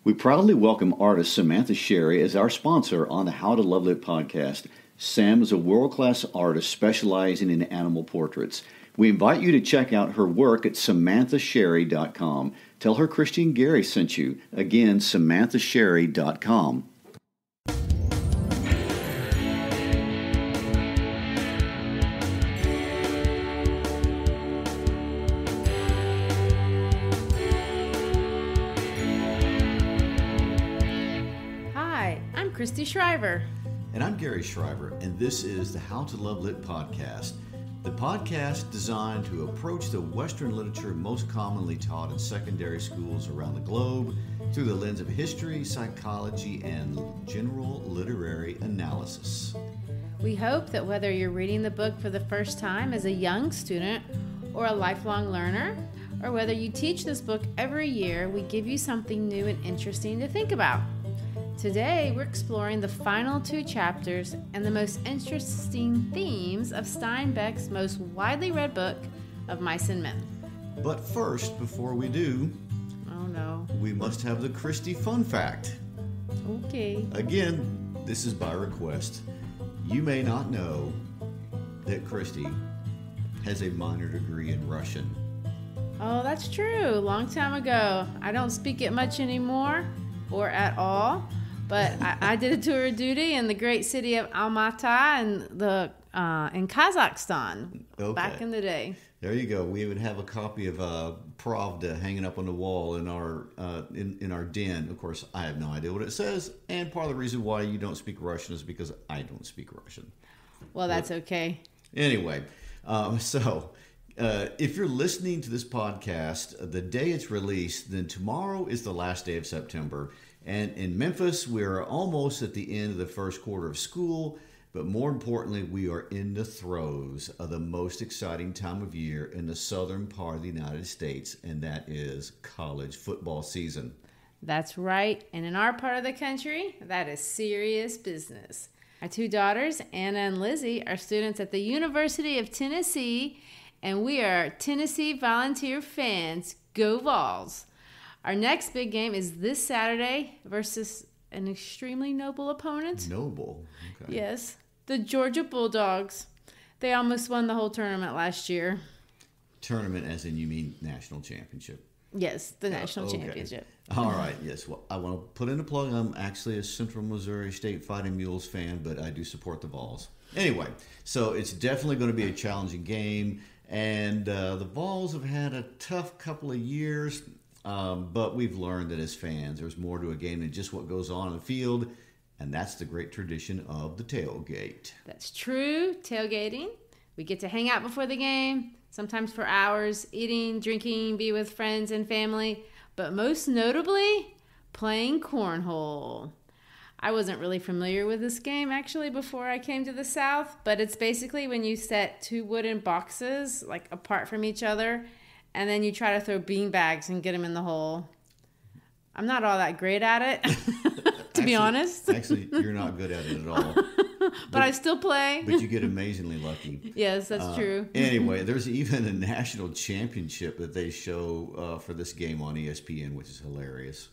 We proudly welcome artist Samantha Sherry as our sponsor on the How to Love Lit podcast. Sam is a world-class artist specializing in animal portraits. We invite you to check out her work at samanthasherry.com. Tell her Christian Gary sent you. Again, samanthasherry.com. Christy Shriver. And I'm Gary Shriver, and this is the How to Love Lit podcast. The podcast designed to approach the Western literature most commonly taught in secondary schools around the globe through the lens of history, psychology, and general literary analysis. We hope that whether you're reading the book for the first time as a young student or a lifelong learner, or whether you teach this book every year, we give you something new and interesting to think about. Today, we're exploring the final two chapters and the most interesting themes of Steinbeck's most widely read book of Mice and Men. But first, before we do, we must have the Christy fun fact. Okay. Again, this is by request. You may not know that Christy has a minor degree in Russian. Oh, that's true. Long time ago. I don't speak it much anymore, or at all. But I did a tour of duty in the great city of Almaty in Kazakhstan back in the day. There you go. We even have a copy of Pravda hanging up on the wall in our in our den. Of course, I have no idea what it says, and part of the reason why you don't speak Russian is because I don't speak Russian. Well, that's okay. Anyway, if you're listening to this podcast the day it's released, then tomorrow is the last day of September. And in Memphis, we're almost at the end of the first quarter of school, but more importantly, we are in the throes of the most exciting time of year in the southern part of the United States, and that is college football season. That's right. And in our part of the country, that is serious business. Our two daughters, Anna and Lizzie, are students at the University of Tennessee, and we are Tennessee Volunteer fans. Go Vols! Our next big game is this Saturday versus an extremely noble opponent. Noble? Okay. Yes. The Georgia Bulldogs. They almost won the whole tournament last year. Tournament as in you mean national championship? Yes, the national championship. All right, yes. Well, I want to put in a plug. I'm actually a Central Missouri State Fighting Mules fan, but I do support the Vols. Anyway, so it's definitely going to be a challenging game, and the Vols have had a tough couple of years. But we've learned that as fans, there's more to a game than just what goes on in the field, and that's the great tradition of the tailgate. That's true, tailgating. We get to hang out before the game, sometimes for hours, eating, drinking, be with friends and family, but most notably, playing cornhole. I wasn't really familiar with this game, actually, before I came to the South, but it's basically when you set two wooden boxes, like, apart from each other, and then you try to throw bean bags and get them in the hole. I'm not all that great at it, to be honest. Actually, you're not good at it at all. But I still play. But you get amazingly lucky. Yes, that's true. Anyway, there's even a national championship that they show for this game on ESPN, which is hilarious.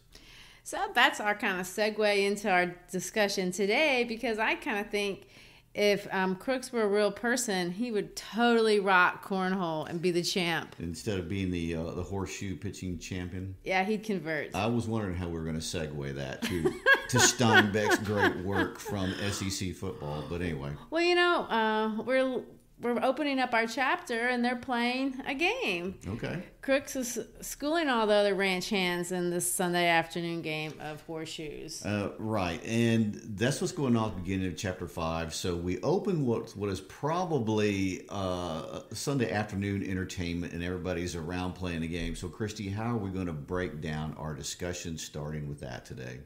So that's our kind of segue into our discussion today, because I kind of think if Crooks were a real person, he would totally rock cornhole and be the champ. Instead of being the horseshoe pitching champion? Yeah, he'd convert. I was wondering how we were going to segue that to Steinbeck's great work from SEC football. But anyway. Well, we're opening up our chapter, and they're playing a game. Okay. Crooks is schooling all the other ranch hands in this Sunday afternoon game of horseshoes. Right, and that's what's going on at the beginning of Chapter 5. So we open what is probably Sunday afternoon entertainment, and everybody's around playing the game. So, Christy, how are we going to break down our discussion starting with that today?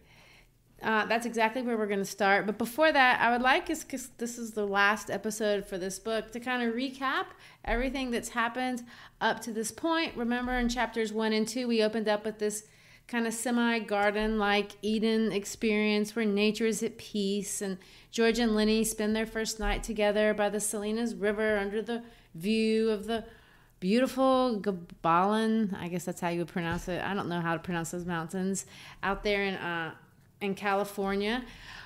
That's exactly where we're going to start. But before that, I would like us, because this is the last episode for this book, to kind of recap everything that's happened up to this point. Remember in chapters 1 and 2, we opened up with this kind of semi-garden-like Eden experience where nature is at peace. And George and Lenny spend their first night together by the Salinas River under the view of the beautiful Gabalan, I guess that's how you would pronounce it. I don't know how to pronounce those mountains out there in California.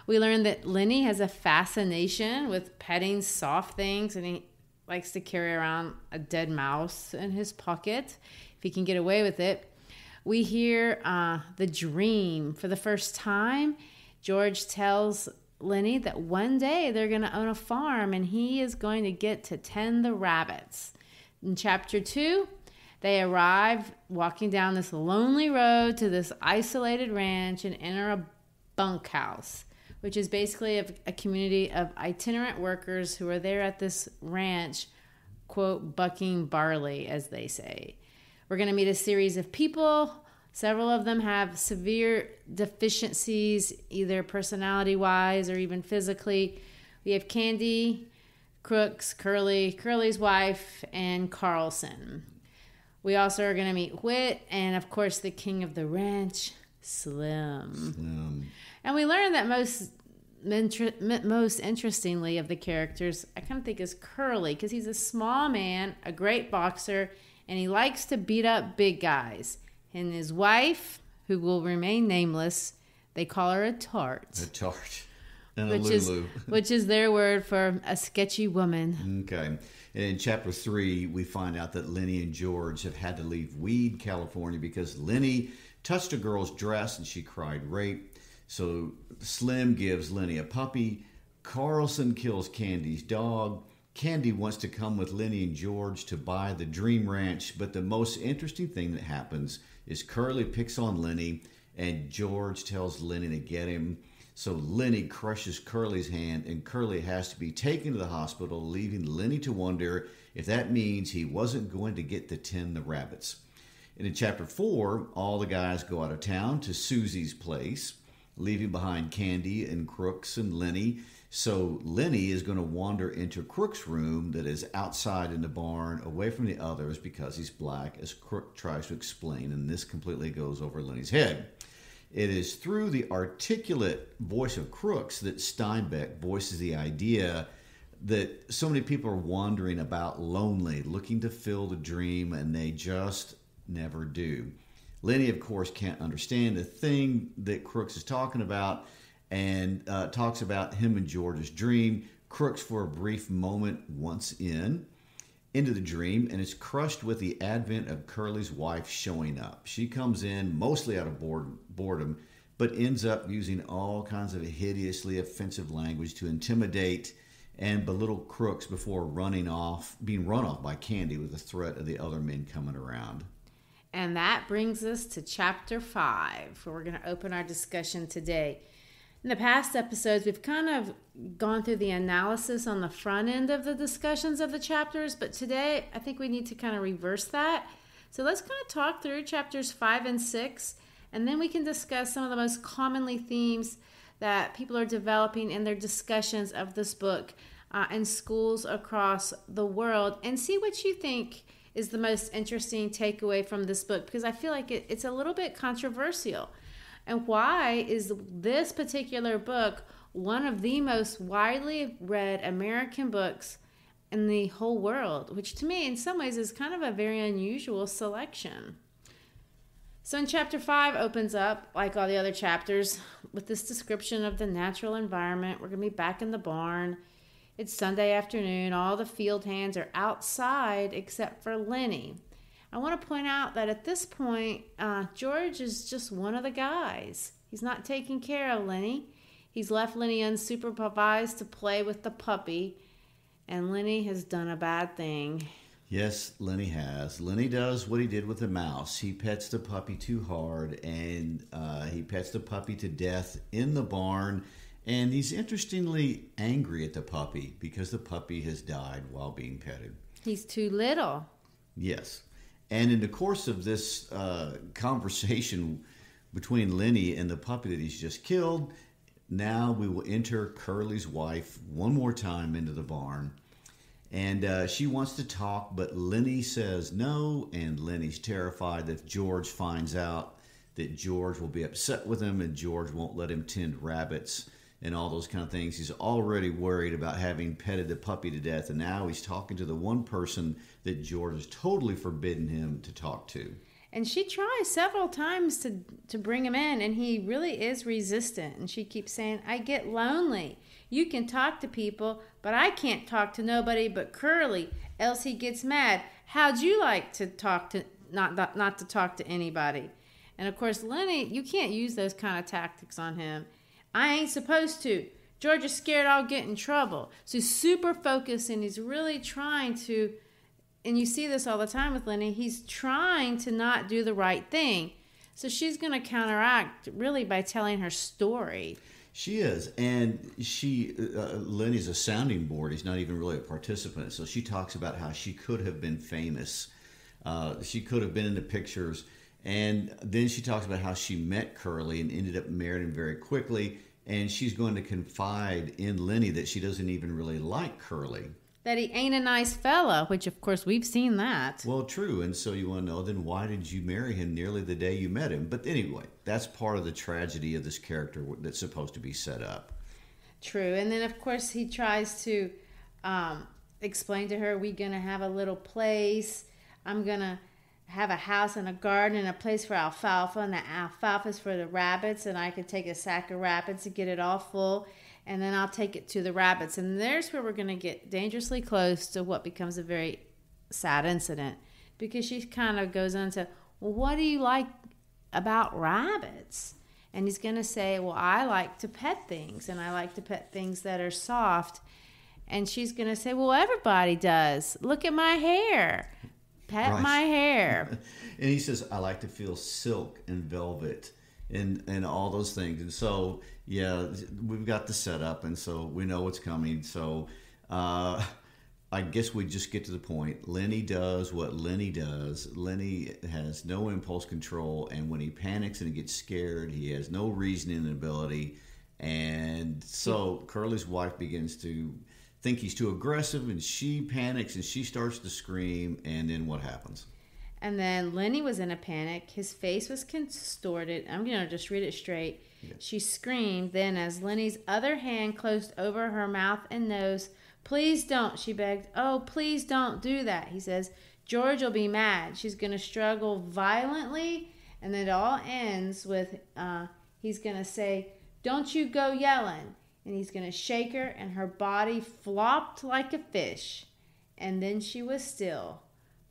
We learned that Lenny has a fascination with petting soft things, and he likes to carry around a dead mouse in his pocket if he can get away with it. We hear the dream for the first time. George tells Lenny that one day they're going to own a farm and he is going to get to tend the rabbits. In chapter 2, they arrive walking down this lonely road to this isolated ranch and enter a bunkhouse, which is basically a community of itinerant workers who are there at this ranch, quote, bucking barley, as they say. We're going to meet a series of people. Several of them have severe deficiencies, either personality-wise or even physically. We have Candy, Crooks, Curly's wife, and Carlson. We also are going to meet Whit, and of course the king of the ranch, Slim. And we learn that most interestingly of the characters, I kind of think is Curly, because he's a small man, a great boxer, and he likes to beat up big guys. And his wife, who will remain nameless, they call her a tart. A tart. And a Lulu. Which is their word for a sketchy woman. Okay. And in chapter 3, we find out that Lenny and George have had to leave Weed, California, because Lenny touched a girl's dress and she cried rape. So Slim gives Lenny a puppy. Carlson kills Candy's dog. Candy wants to come with Lenny and George to buy the Dream Ranch. But the most interesting thing that happens is Curly picks on Lenny and George tells Lenny to get him. So Lenny crushes Curly's hand, and Curly has to be taken to the hospital, leaving Lenny to wonder if that means he wasn't going to get to tend the rabbits. And in chapter 4, all the guys go out of town to Susie's place, leaving behind Candy and Crooks and Lenny. So Lenny is going to wander into Crook's room that is outside in the barn, away from the others because he's black, as Crook tries to explain, and this completely goes over Lenny's head. It is through the articulate voice of Crooks that Steinbeck voices the idea that so many people are wandering about lonely, looking to fill the dream, and they just never do. Lenny, of course, can't understand the thing that Crooks is talking about, and talks about him and George's dream. Crooks, for a brief moment, once into the dream, and is crushed with the advent of Curly's wife showing up. She comes in mostly out of boredom, but ends up using all kinds of hideously offensive language to intimidate and belittle Crooks before being run off by Candy with the threat of the other men coming around. And that brings us to chapter 5, where we're going to open our discussion today. In the past episodes, we've kind of gone through the analysis on the front end of the discussions of the chapters, but today I think we need to kind of reverse that. So let's kind of talk through chapters 5 and 6, and then we can discuss some of the most commonly themes that people are developing in their discussions of this book in schools across the world, and see what you think is the most interesting takeaway from this book, because I feel like it's a little bit controversial. And why is this particular book one of the most widely read American books in the whole world, which to me in some ways is kind of a very unusual selection. So in chapter 5 opens up, like all the other chapters, with this description of the natural environment. We're going to be back in the barn. It's Sunday afternoon. All the field hands are outside except for Lenny. I want to point out that at this point, George is just one of the guys. He's not taking care of Lenny. He's left Lenny unsupervised to play with the puppy, and Lenny has done a bad thing. Yes, Lenny has. Lenny does what he did with the mouse. He pets the puppy too hard, and he pets the puppy to death in the barn, and he's interestingly angry at the puppy because the puppy has died while being petted. He's too little. Yes. And in the course of this conversation between Lenny and the puppy that he's just killed, now we will enter Curly's wife one more time into the barn. And she wants to talk, but Lenny says no, and Lenny's terrified that if George finds out, that George will be upset with him and George won't let him tend rabbits. and all those kind of things. He's already worried about having petted the puppy to death, and now he's talking to the one person that George has totally forbidden him to talk to. And she tries several times to bring him in, and he really is resistant. And she keeps saying, I get lonely. You can talk to people, but I can't talk to nobody but Curly, else he gets mad. How'd you like to talk to not to talk to anybody? And of course, Lenny, you can't use those kind of tactics on him. I ain't supposed to. George is scared I'll get in trouble. So he's super focused, and he's really trying to, and you see this all the time with Lenny, he's trying to not do the right thing. So she's going to counteract really by telling her story. She is, and Lenny's a sounding board. He's not even really a participant. So she talks about how she could have been famous. She could have been in the pictures. And then she talks about how she met Curly and ended up marrying him very quickly. And she's going to confide in Lenny that she doesn't even really like Curly. That he ain't a nice fella, which of course we've seen that. Well, true. And so you want to know, then why did you marry him nearly the day you met him? But anyway, that's part of the tragedy of this character that's supposed to be set up. True. And then of course he tries to explain to her, we're going to have a little place. I'm going to have a house and a garden and a place for alfalfa, and the alfalfa's for the rabbits, and I could take a sack of rabbits and get it all full, and then I'll take it to the rabbits. And there's where we're going to get dangerously close to what becomes a very sad incident, because she kind of goes on to, well, what do you like about rabbits? And he's going to say, well, I like to pet things, and I like to pet things that are soft. And she's going to say, well, everybody does. Look at my hair. Pet my hair. And he says, I like to feel silk and velvet and all those things. And so, yeah, we've got the setup, and so we know what's coming. So I guess we just get to the point. Lenny does what Lenny does. Lenny has no impulse control, and when he panics and he gets scared, he has no reasoning ability. And so Curly's wife begins to think he's too aggressive, and she panics and she starts to scream, and then what happens? And then Lenny was in a panic. His face was contorted. I'm going to just read it straight. Yeah. She screamed. Then as Lenny's other hand closed over her mouth and nose, please don't, she begged. Oh, please don't do that, he says. George will be mad. She's going to struggle violently, and then it all ends with he's going to say, don't you go yelling. And he's going to shake her, and her body flopped like a fish. And then she was still,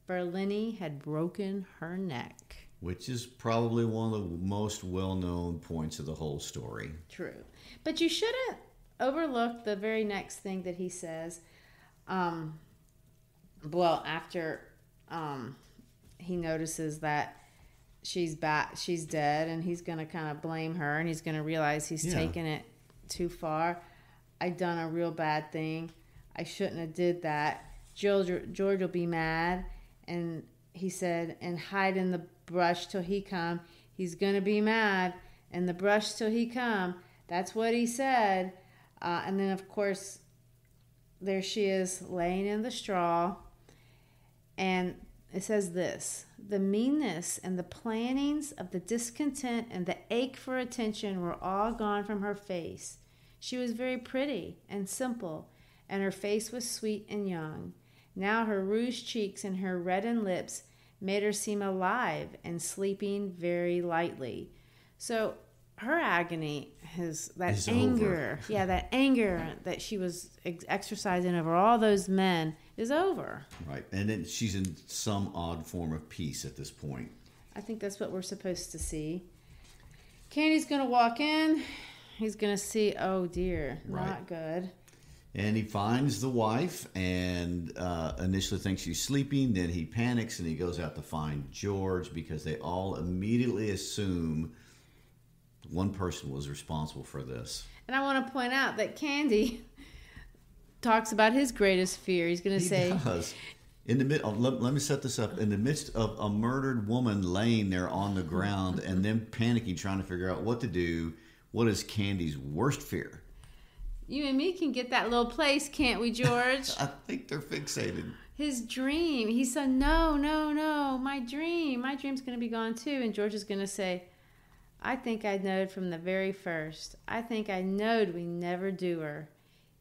for Lenny had broken her neck. Which is probably one of the most well-known points of the whole story. True. But you shouldn't overlook the very next thing that he says. Well, after he notices that she's dead, and he's going to kind of blame her, and he's going to realize he's taken it too far. I done a real bad thing. I shouldn't have did that. George will be mad. And he said, and hide in the brush till he come. He's gonna be mad in the brush till he come. That's what he said. And then of course there she is laying in the straw, and it says this: the meanness and the plannings of the discontent and the ache for attention were all gone from her face. She was very pretty and simple, and her face was sweet and young. Now her rouged cheeks and her reddened lips made her seem alive and sleeping very lightly. So her agony is that anger. Yeah, that anger that she was exercising over all those men is over. Right. And then she's in some odd form of peace at this point. I think that's what we're supposed to see. Candy's going to walk in. He's going to see, oh dear, not good. And he finds the wife and initially thinks she's sleeping. Then he panics and he goes out to find George, because they all immediately assume one person was responsible for this. And I want to point out that Candy talks about his greatest fear. He's going to say... He does. Let me set this up. In the midst of a murdered woman laying there on the ground and then panicking, trying to figure out what to do, what is Candy's worst fear? You and me can get that little place, can't we, George? I think they're fixated. His dream. He said, no, my dream's going to be gone too. And George is going to say, I think I knowed from the very first. I think I knowed we never do her.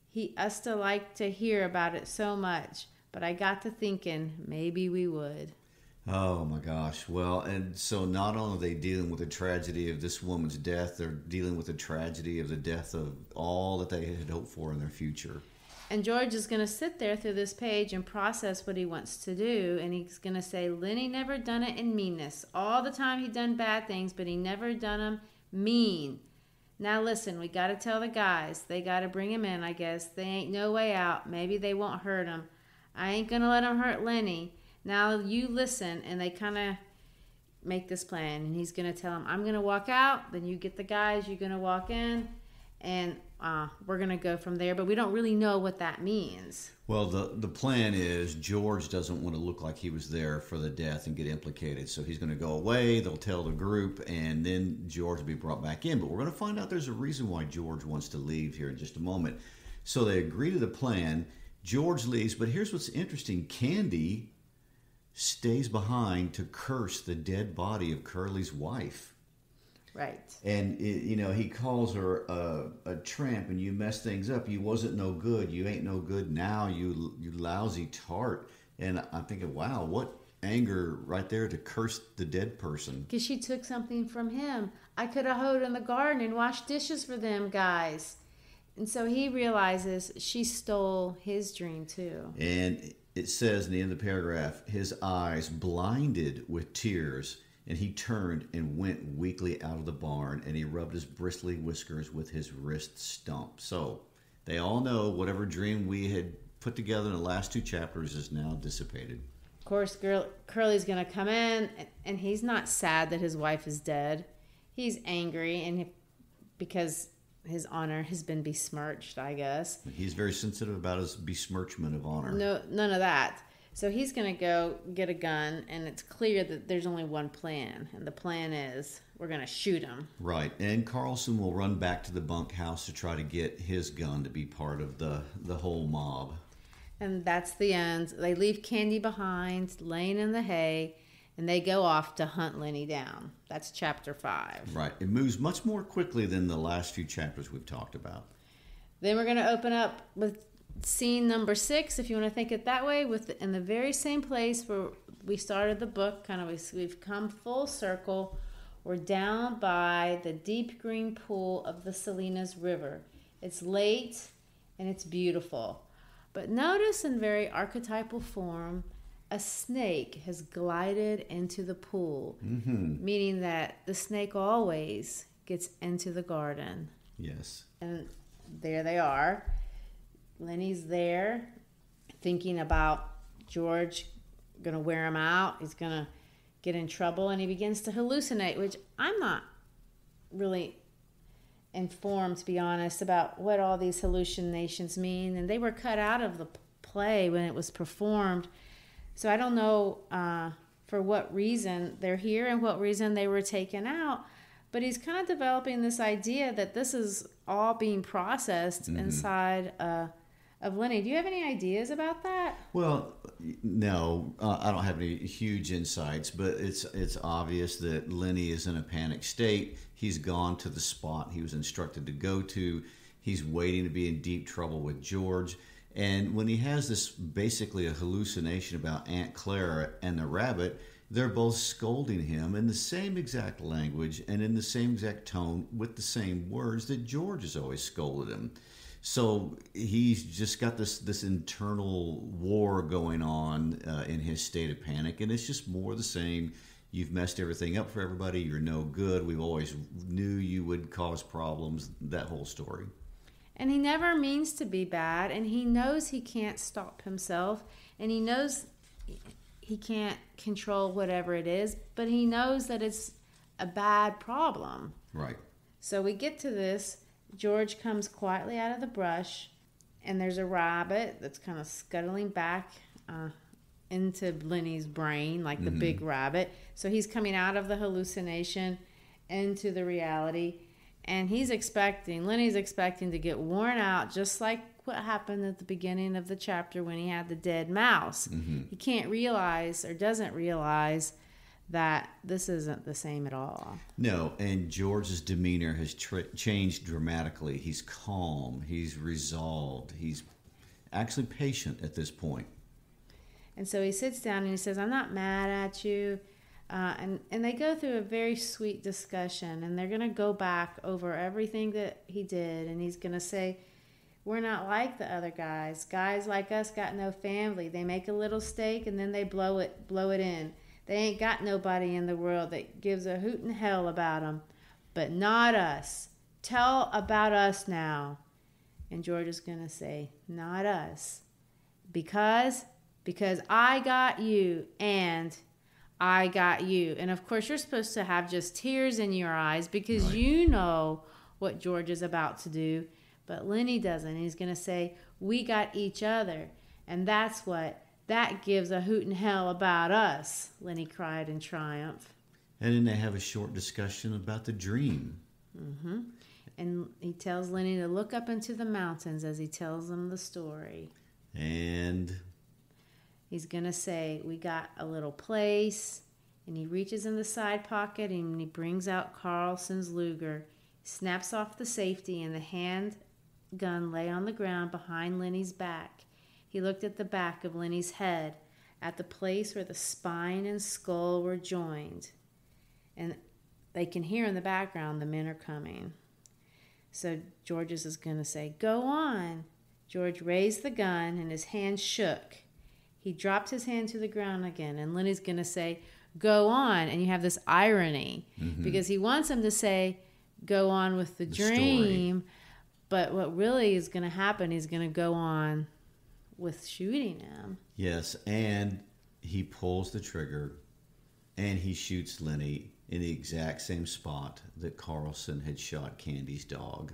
He used to like to hear about it so much, but I got to thinking maybe we would. Oh my gosh. Well, and so not only are they dealing with the tragedy of this woman's death, they're dealing with the tragedy of the death of all that they had hoped for in their future. And George is going to sit there through this page and process what he wants to do. And he's going to say, Lenny never done it in meanness. All the time he done bad things, but he never done them mean. Now listen, we got to tell the guys. They got to bring him in, I guess. They ain't no way out. Maybe they won't hurt him. I ain't going to let him hurt Lenny. Now you listen. And they kind of make this plan. And he's going to tell him, I'm going to walk out. Then you get the guys. You're going to walk in. And we're going to go from there, but we don't really know what that means. Well, the plan is George doesn't want to look like he was there for the death and get implicated. So he's going to go away. They'll tell the group, and then George will be brought back in. But we're going to find out there's a reason why George wants to leave here in just a moment. So they agree to the plan. George leaves, but here's what's interesting. Candy stays behind to curse the dead body of Curly's wife. Right. And, he calls her a tramp, and you mess things up. You wasn't no good. You ain't no good now, you lousy tart. And I'm thinking, wow, what anger right there to curse the dead person. Because she took something from him. I could have hoed in the garden and washed dishes for them guys. And so he realizes she stole his dream too. And it says in the end of the paragraph, his eyes blinded with tears, and he turned and went weakly out of the barn, and he rubbed his bristly whiskers with his wrist stump. So they all know whatever dream we had put together in the last two chapters is now dissipated. Of course, Curly's going to come in, and he's not sad that his wife is dead. He's angry and because his honor has been besmirched, I guess. He's very sensitive about his besmirchment of honor. No, none of that. So he's going to go get a gun, and it's clear that there's only one plan. And the plan is we're going to shoot him. Right. And Carlson will run back to the bunkhouse to try to get his gun to be part of the whole mob. And that's the end. They leave Candy behind, laying in the hay, and they go off to hunt Lenny down. That's chapter 5. Right. It moves much more quickly than the last few chapters we've talked about. Then we're going to open up with scene number 6, if you want to think it that way, in the very same place where we started the book. We've come full circle. We're down by the deep green pool of the Salinas River. It's late and it's beautiful. But notice in very archetypal form, a snake has glided into the pool, meaning that the snake always gets into the garden. Yes. And there they are. Lenny's there thinking about George going to wear him out. He's going to get in trouble, and he begins to hallucinate, which I'm not really informed, to be honest, about what all these hallucinations mean. And they were cut out of the play when it was performed. So I don't know for what reason they're here and what reason they were taken out. But he's kind of developing this idea that this is all being processed inside of Lenny. Do you have any ideas about that? Well, no, I don't have any huge insights, but it's obvious that Lenny is in a panic state. He's gone to the spot he was instructed to go to. He's waiting to be in deep trouble with George. And when he has this basically a hallucination about Aunt Clara and the rabbit, they're both scolding him in the same exact language and in the same exact tone with the same words that George has always scolded him. So he's just got this internal war going on in his state of panic, and it's just more the same. You've messed everything up for everybody. You're no good. We've always knew you would cause problems, that whole story. And he never means to be bad, and he knows he can't stop himself, and he knows he can't control whatever it is, but he knows that it's a bad problem. Right. So we get to this. George comes quietly out of the brush, and there's a rabbit that's kind of scuttling back into Lenny's brain, like the big rabbit. So he's coming out of the hallucination into the reality, and Lenny's expecting to get worn out, just like what happened at the beginning of the chapter when he had the dead mouse. He can't realize or doesn't realize that this isn't the same at all. No, and George's demeanor has changed dramatically. He's calm, he's resolved, he's actually patient at this point. And so he sits down and he says, I'm not mad at you. And they go through a very sweet discussion, and they're going to go back over everything that he did, and he's going to say, we're not like the other guys. Guys like us got no family. They make a little steak and then they blow it in. They ain't got nobody in the world that gives a hoot in hell about them. But not us. Tell about us now. And George is going to say, not us. Because I got you and I got you. And of course, you're supposed to have just tears in your eyes because right. You know what George is about to do. But Lenny doesn't. He's going to say, we got each other. And that gives a hoot in hell about us, Lenny cried in triumph. And then they have a short discussion about the dream. Mm-hmm. And he tells Lenny to look up into the mountains as he tells them the story. And he's going to say, we got a little place. And he reaches in the side pocket and he brings out Carlson's Luger. He snaps off the safety and the handgun lay on the ground behind Lenny's back. He looked at the back of Lenny's head, at the place where the spine and skull were joined. And they can hear in the background the men are coming. So George is going to say, go on. George raised the gun and his hand shook. He dropped his hand to the ground again. And Lenny's going to say, go on. And you have this irony because he wants him to say, go on with the dream. Story. But what really is going to happen, he's going to go on with shooting him. Yes, and he pulls the trigger and he shoots Lenny in the exact same spot that Carlson had shot Candy's dog.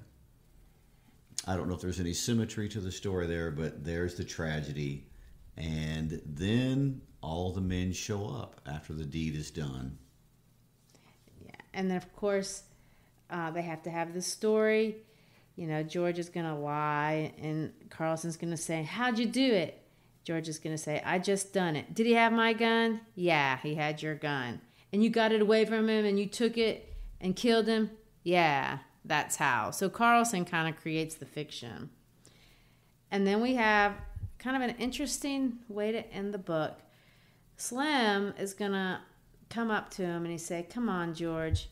I don't know if there's any symmetry to the story there, but there's the tragedy. And then all the men show up after the deed is done. Yeah, and then of course they have to have the story. You know, George is going to lie, and Carlson's going to say, how'd you do it? George is going to say, I just done it. Did he have my gun? Yeah, he had your gun. And you got it away from him, and you took it and killed him? Yeah, that's how. So Carlson kind of creates the fiction. And then we have kind of an interesting way to end the book. Slim is going to come up to him, and he say, come on, George.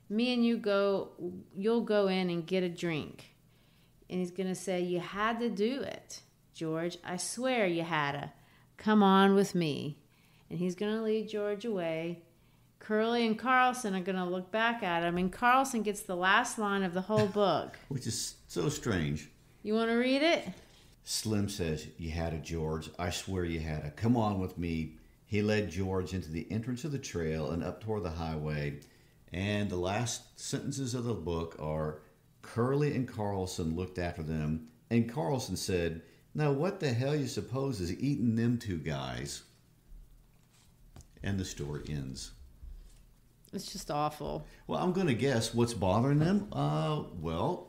Me and you'll go in and get a drink. And he's going to say, you had to do it, George. I swear you had to. Come on with me. And he's going to lead George away. Curly and Carlson are going to look back at him. And Carlson gets the last line of the whole book. Which is so strange. You want to read it? Slim says, you had to, George. I swear you had to. Come on with me. He led George into the entrance of the trail and up toward the highway. And the last sentences of the book are, Curly and Carlson looked after them, and Carlson said, now what the hell you suppose is eating them two guys? And the story ends. It's just awful. Well, I'm going to guess what's bothering them. Well,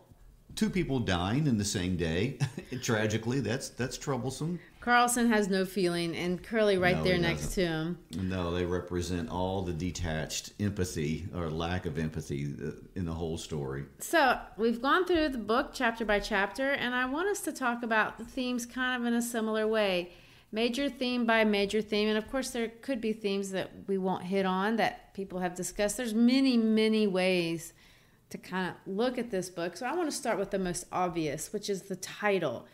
two people dying in the same day. Tragically, that's troublesome. Carlson has no feeling, and Curly there next to him. No, they represent all the detached empathy or lack of empathy in the whole story. So we've gone through the book chapter by chapter, and I want us to talk about the themes kind of in a similar way. Major theme by major theme, and of course there could be themes that we won't hit on that people have discussed. There's many, many ways to kind of look at this book. So I want to start with the most obvious, which is the title.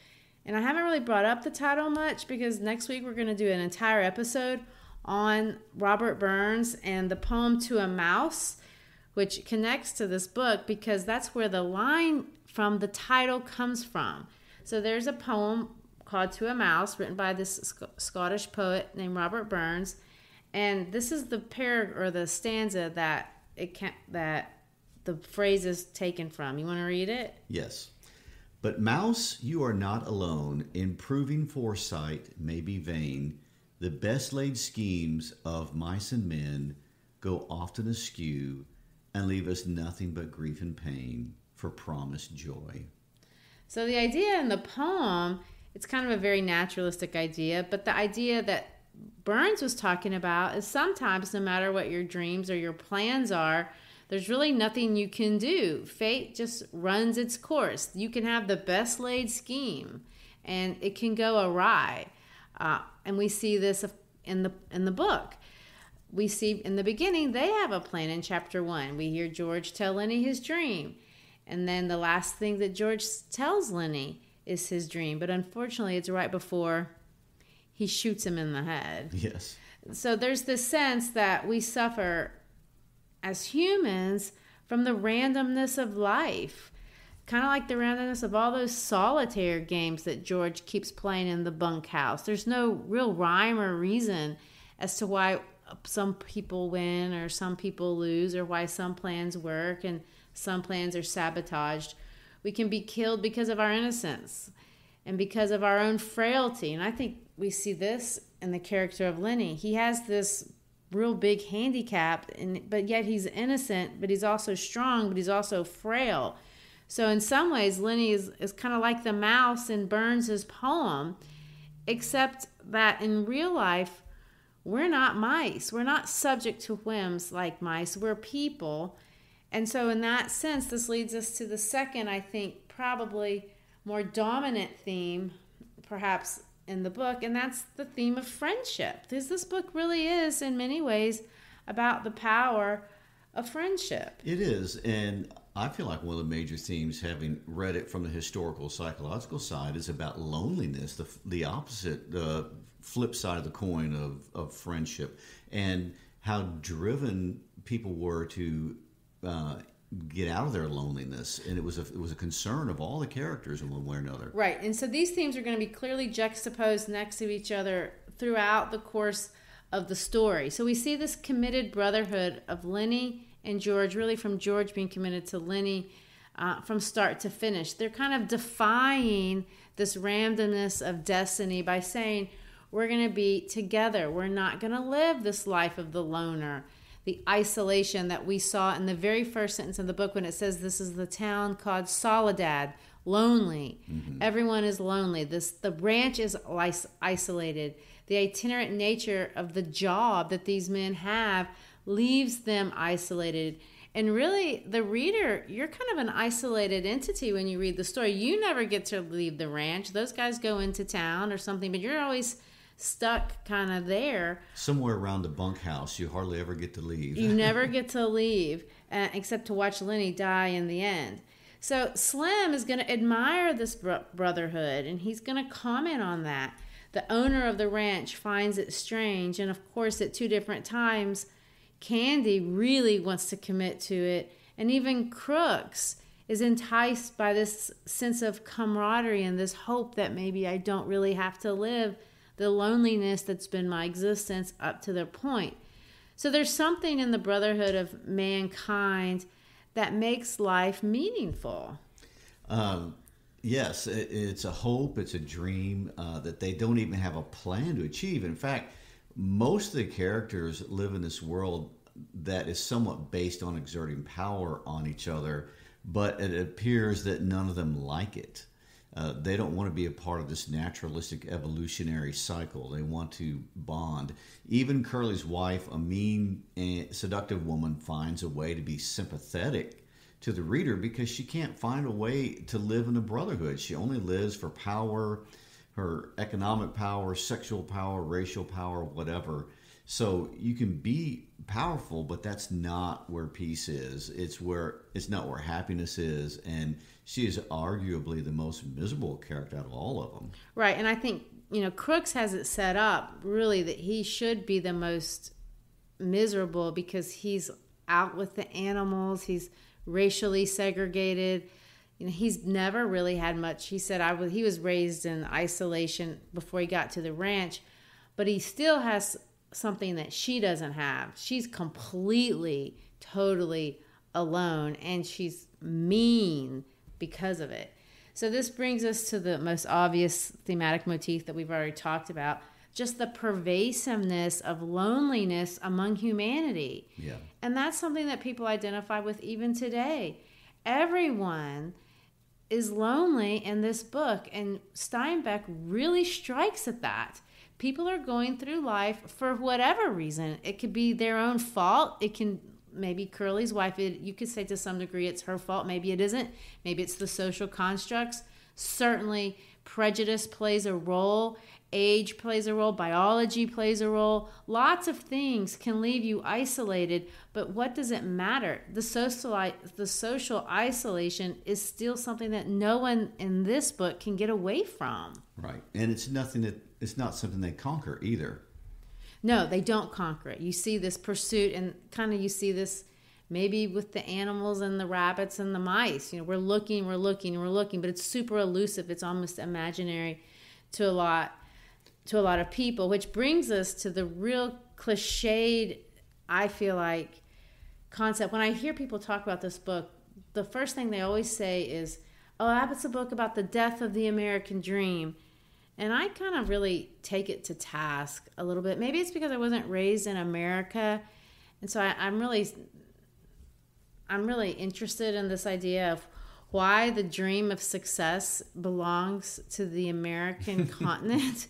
And I haven't really brought up the title much because next week we're going to do an entire episode on Robert Burns and the poem To a Mouse, which connects to this book because that's where the line from the title comes from. So there's a poem called To a Mouse written by this Scottish poet named Robert Burns. And this is the stanza that the phrase is taken from. You want to read it? Yes. But mouse, you are not alone. Improving foresight may be vain. The best laid schemes of mice and men go often askew and leave us nothing but grief and pain for promised joy. So the idea in the poem, it's kind of a very naturalistic idea, but the idea that Burns was talking about is sometimes no matter what your dreams or your plans are, there's really nothing you can do. Fate just runs its course. You can have the best laid scheme, and it can go awry. And we see this in the book. We see in the beginning they have a plan in chapter 1. We hear George tell Lenny his dream, and then the last thing that George tells Lenny is his dream. But unfortunately, it's right before he shoots him in the head. Yes. So there's this sense that we suffer as humans from the randomness of life. Kind of like the randomness of all those solitaire games that George keeps playing in the bunkhouse. There's no real rhyme or reason as to why some people win or some people lose, or why some plans work and some plans are sabotaged. We can be killed because of our innocence and because of our own frailty. And I think we see this in the character of Lenny. He has this real big handicap, but yet he's innocent, but he's also strong, but he's also frail. So in some ways, Lenny is kind of like the mouse in Burns' poem, except that in real life, we're not mice. We're not subject to whims like mice. We're people. And so in that sense, this leads us to the second, I think, probably more dominant theme, perhaps, in the book, and that's the theme of friendship. This book really is, in many ways, about the power of friendship. It is, and I feel like one of the major themes, having read it from the historical psychological side, is about loneliness, the opposite, the flip side of the coin of friendship, and how driven people were to get out of their loneliness, and it was a concern of all the characters in one way or another. Right, and so these themes are going to be clearly juxtaposed next to each other throughout the course of the story. So we see this committed brotherhood of Lenny and George, really from George being committed to Lenny from start to finish. They're kind of defying this randomness of destiny by saying, we're going to be together. We're not going to live this life of the loner, the isolation that we saw in the very first sentence of the book when it says this is the town called Soledad, lonely. Mm-hmm. Everyone is lonely. The branch is isolated. The itinerant nature of the job that these men have leaves them isolated. And really, the reader, you're kind of an isolated entity when you read the story. You never get to leave the ranch. Those guys go into town or something, but you're always stuck kind of there. Somewhere around the bunkhouse, you hardly ever get to leave. You never get to leave, except to watch Lenny die in the end. So Slim is going to admire this brotherhood, and he's going to comment on that. The owner of the ranch finds it strange, and of course at two different times, Candy really wants to commit to it, and even Crooks is enticed by this sense of camaraderie and this hope that maybe I don't really have to live the loneliness that's been my existence up to the point. So there's something in the brotherhood of mankind that makes life meaningful. Yes, it's a hope, it's a dream that they don't even have a plan to achieve. In fact, most of the characters live in this world that is somewhat based on exerting power on each other, but it appears that none of them like it. They don't want to be a part of this naturalistic evolutionary cycle. They want to bond. Even Curly's wife, a mean and seductive woman, finds a way to be sympathetic to the reader because she can't find a way to live in a brotherhood. She only lives for power, her economic power, sexual power, racial power, whatever. So you can be powerful, but that's not where peace is. It's not where happiness is, and she is arguably the most miserable character out of all of them. Right, and I think Crooks has it set up really that he should be the most miserable because he's out with the animals. He's racially segregated. He's never really had much. He said he was raised in isolation before he got to the ranch, but he still has something that she doesn't have. She's completely, totally alone, and she's mean because of it. So this brings us to the most obvious thematic motif that we've already talked about, just the pervasiveness of loneliness among humanity. Yeah. And that's something that people identify with even today. Everyone is lonely in this book, and Steinbeck really strikes at that. people are going through life for whatever reason. It could be their own fault. It can maybe Curly's wife, you could say to some degree it's her fault. Maybe it isn't. Maybe it's the social constructs. Certainly prejudice plays a role. Age plays a role. Biology plays a role. Lots of things can leave you isolated. But what does it matter? The social isolation is still something that no one in this book can get away from. Right. And it's not something they conquer either. No, they don't conquer it. You see this pursuit, and kind of you see this maybe with the animals and the rabbits and the mice. We're looking, but it's super elusive. It's almost imaginary to a lot of people, which brings us to the real cliched, I feel like, concept. When I hear people talk about this book, the first thing they always say is, oh, it's a book about the death of the American dream. And I kind of really take it to task a little bit. Maybe it's because I wasn't raised in America. And so I'm really interested in this idea of why the dream of success belongs to the American continent.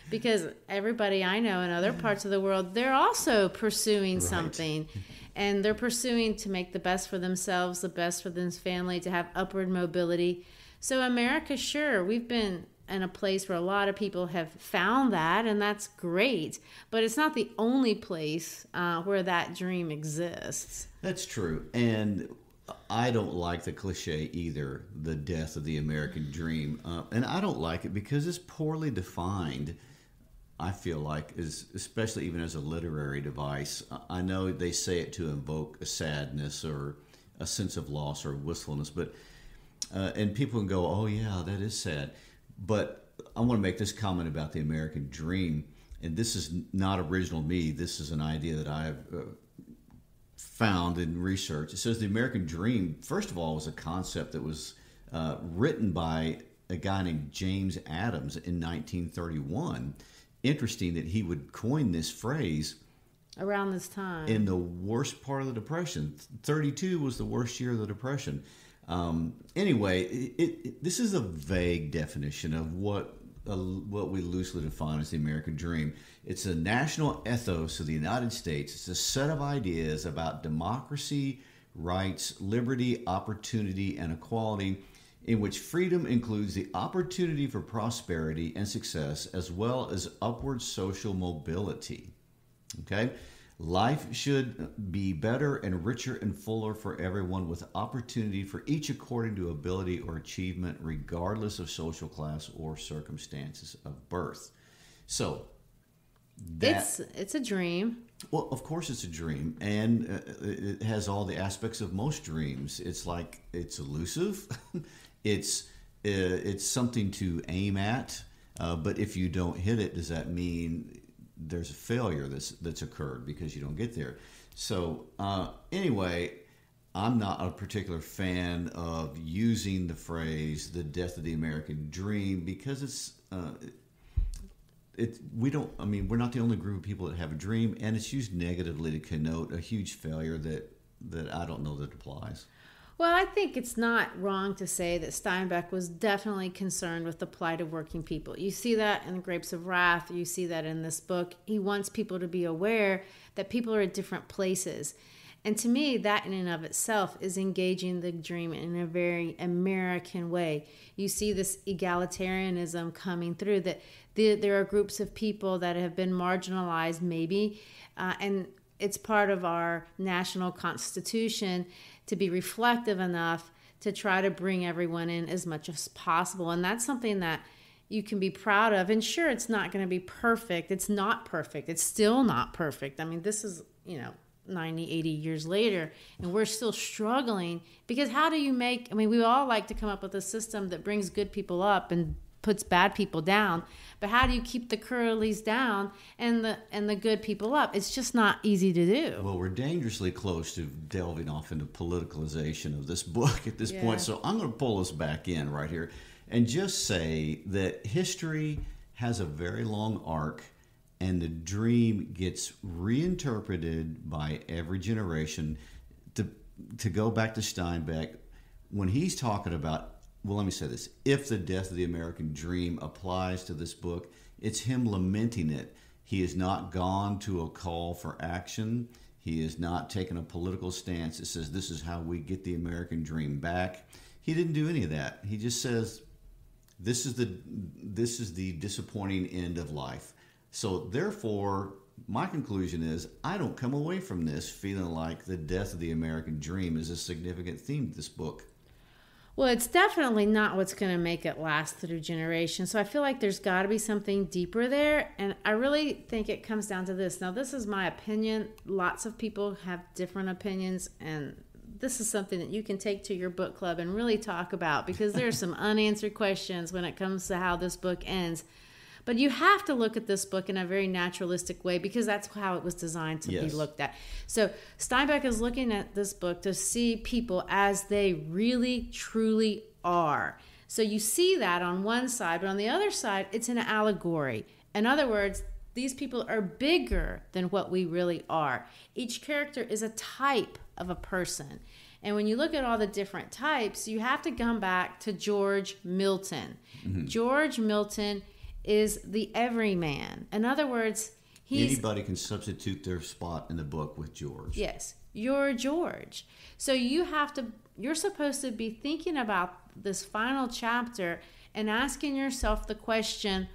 Because everybody I know in other parts of the world, they're also pursuing something. And they're pursuing to make the best for themselves, the best for this family, to have upward mobility. So America, sure, we've been in a place where a lot of people have found that, and that's great. But it's not the only place where that dream exists. That's true. And I don't like the cliche either, the death of the American dream. And I don't like it because it's poorly defined, I feel like, especially even as a literary device. I know they say it to invoke a sadness or a sense of loss or wistfulness, but and people can go, oh yeah, that is sad. But I want to make this comment about the American dream, and this is not original to me. This is an idea that I've found in research. It says the American dream, first of all, was a concept that was written by a guy named James Adams in 1931. Interesting that he would coin this phrase around this time in the worst part of the Depression. 32 was the worst year of the Depression. Anyway, this is a vague definition of what we loosely define as the American dream. It's a national ethos of the United States. It's a set of ideas about democracy, rights, liberty, opportunity, and equality, in which freedom includes the opportunity for prosperity and success, as well as upward social mobility. Okay? Life should be better and richer and fuller for everyone, with opportunity for each according to ability or achievement, regardless of social class or circumstances of birth. So, it's a dream. Well, of course it's a dream, and it has all the aspects of most dreams. It's like, it's elusive. It's something to aim at, but if you don't hit it, does that mean there's a failure that's occurred because you don't get there? So anyway, I'm not a particular fan of using the phrase "the death of the American dream" because we're not the only group of people that have a dream, and it's used negatively to connote a huge failure that I don't know that applies. Well, I think it's not wrong to say that Steinbeck was definitely concerned with the plight of working people. You see that in Grapes of Wrath. You see that in this book. He wants people to be aware that people are at different places. And to me, that in and of itself is engaging the dream in a very American way. You see this egalitarianism coming through, that there are groups of people that have been marginalized maybe, and it's part of our national constitution to be reflective enough to try to bring everyone in as much as possible. And that's something that you can be proud of. And sure, it's not going to be perfect. It's not perfect. It's still not perfect. I mean, this is, 90, 80 years later, and we're still struggling because we all like to come up with a system that brings good people up and puts bad people down, but how do you keep the Curleys down and the good people up? It's just not easy to do. Well, we're dangerously close to delving off into politicalization of this book at this point, so I'm going to pull us back in right here and just say that history has a very long arc, and the dream gets reinterpreted by every generation. To go back to Steinbeck, when he's talking about well, let me say this. If the death of the American dream applies to this book, it's him lamenting it. He has not gone to a call for action. He has not taken a political stance that says this is how we get the American dream back. He didn't do any of that. He just says this is the disappointing end of life. So therefore, my conclusion is I don't come away from this feeling like the death of the American dream is a significant theme to this book. Well, it's definitely not what's going to make it last through generations. So I feel like there's got to be something deeper there. And I really think it comes down to this. Now, this is my opinion. Lots of people have different opinions. And this is something that you can take to your book club and really talk about, because there are some unanswered questions when it comes to how this book ends. But you have to look at this book in a very naturalistic way, because that's how it was designed to be looked at. So Steinbeck is looking at this book to see people as they really, truly are. So you see that on one side, but on the other side, it's an allegory. In other words, these people are bigger than what we really are. Each character is a type of a person. And when you look at all the different types, you have to come back to George Milton. Mm-hmm. George Milton is the everyman. In other words, anybody can substitute their spot in the book with George. Yes, you're George. So you're supposed to be thinking about this final chapter and asking yourself the question,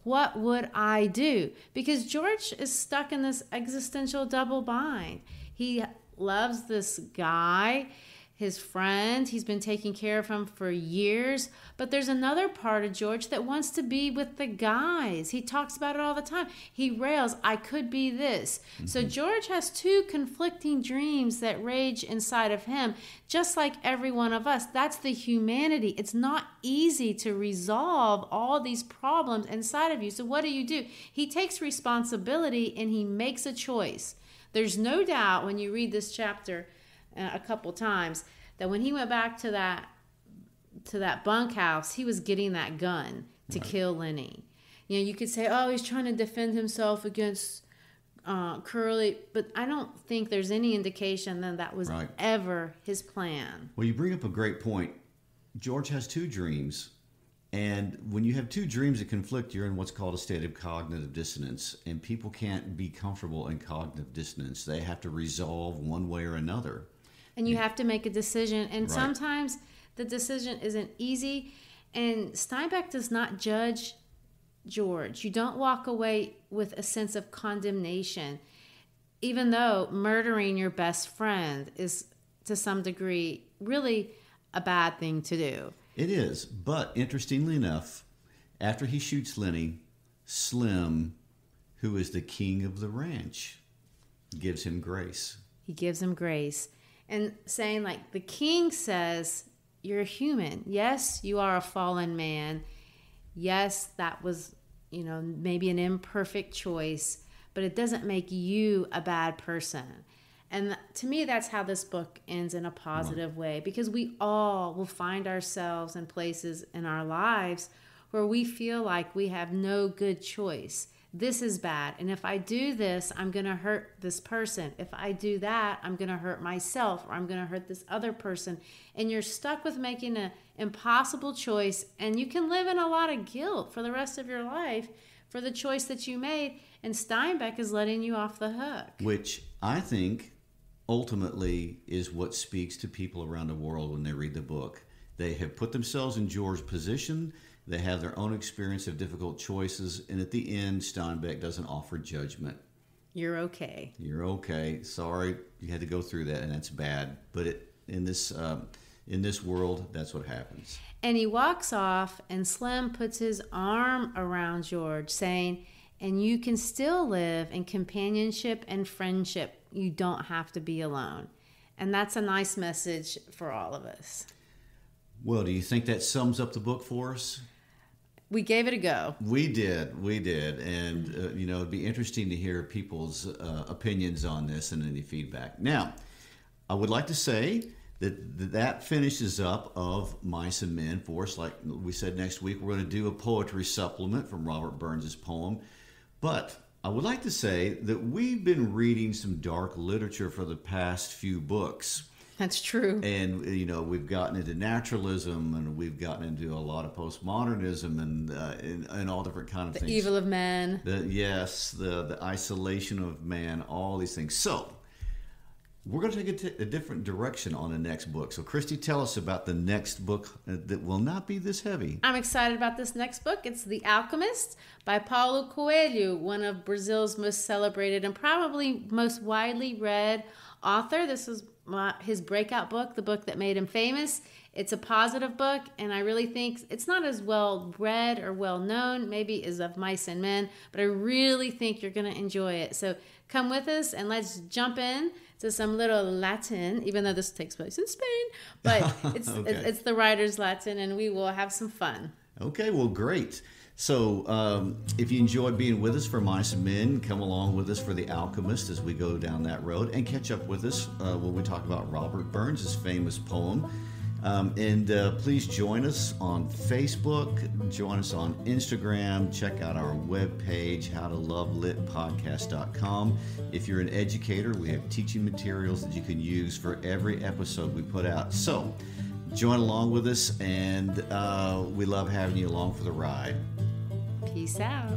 what would I do? Because George is stuck in this existential double bind. He loves this guy, his friend. He's been taking care of him for years. But there's another part of George that wants to be with the guys. He talks about it all the time. He rails, I could be this. Mm-hmm. So George has two conflicting dreams that rage inside of him, just like every one of us. That's the humanity. It's not easy to resolve all these problems inside of you. So what do? He takes responsibility and he makes a choice. There's no doubt when you read this chapter a couple times that when he went back to that bunkhouse, he was getting that gun to kill Lenny. You know, you could say, oh, he's trying to defend himself against Curly, but I don't think there's any indication that was ever his plan. Well, you bring up a great point. George has two dreams, and when you have two dreams that conflict, you're in what's called a state of cognitive dissonance, and people can't be comfortable in cognitive dissonance. They have to resolve one way or another. And you have to make a decision. And sometimes the decision isn't easy. And Steinbeck does not judge George. You don't walk away with a sense of condemnation, even though murdering your best friend is, to some degree, really a bad thing to do. It is. But interestingly enough, after he shoots Lenny, Slim, who is the king of the ranch, gives him grace. He gives him grace. And saying, like, the king says, you're a human. Yes, you are a fallen man. Yes, that was, maybe an imperfect choice, but it doesn't make you a bad person. And to me, that's how this book ends in a positive way, because we all will find ourselves in places in our lives where we feel like we have no good choice. This is bad. And if I do this, I'm going to hurt this person. If I do that, I'm going to hurt myself, or I'm going to hurt this other person. And you're stuck with making an impossible choice. And you can live in a lot of guilt for the rest of your life for the choice that you made. And Steinbeck is letting you off the hook. Which I think ultimately is what speaks to people around the world when they read the book. They have put themselves in George's position. They have their own experience of difficult choices, and at the end, Steinbeck doesn't offer judgment. You're okay. You're okay. Sorry you had to go through that, and that's bad. But in this world, that's what happens. And he walks off, and Slim puts his arm around George, saying, and you can still live in companionship and friendship. You don't have to be alone. And that's a nice message for all of us. Well, do you think that sums up the book for us? We gave it a go. We did. And, it'd be interesting to hear people's opinions on this and any feedback. Now, I would like to say that finishes up of Mice and Men for us. Like we said, next week we're going to do a poetry supplement from Robert Burns' poem. But I would like to say that we've been reading some dark literature for the past few books. That's true. And, we've gotten into naturalism, and we've gotten into a lot of postmodernism and all different kind of The things. evil of man. The isolation of man, all these things. So we're going to take a different direction on the next book. So, Christy, tell us about the next book that will not be this heavy. I'm excited about this next book. It's The Alchemist by Paulo Coelho, one of Brazil's most celebrated and probably most widely read author. This was his breakout book, the book that made him famous. It's a positive book, and I really think it's not as well read or well known, maybe as of Mice and Men, but I really think you're going to enjoy it. So come with us, and let's jump in to some little Latin, even though this takes place in Spain, but it's Okay. it's the writer's Latin, and we will have some fun. Okay, well, great. So if you enjoyed being with us for Mice and Men, come along with us for The Alchemist as we go down that road, and catch up with us when we talk about Robert Burns' famous poem. And please join us on Facebook, join us on Instagram, check out our webpage, howtolovelitpodcast.com. If you're an educator, we have teaching materials that you can use for every episode we put out. So join along with us, and we love having you along for the ride. Peace out.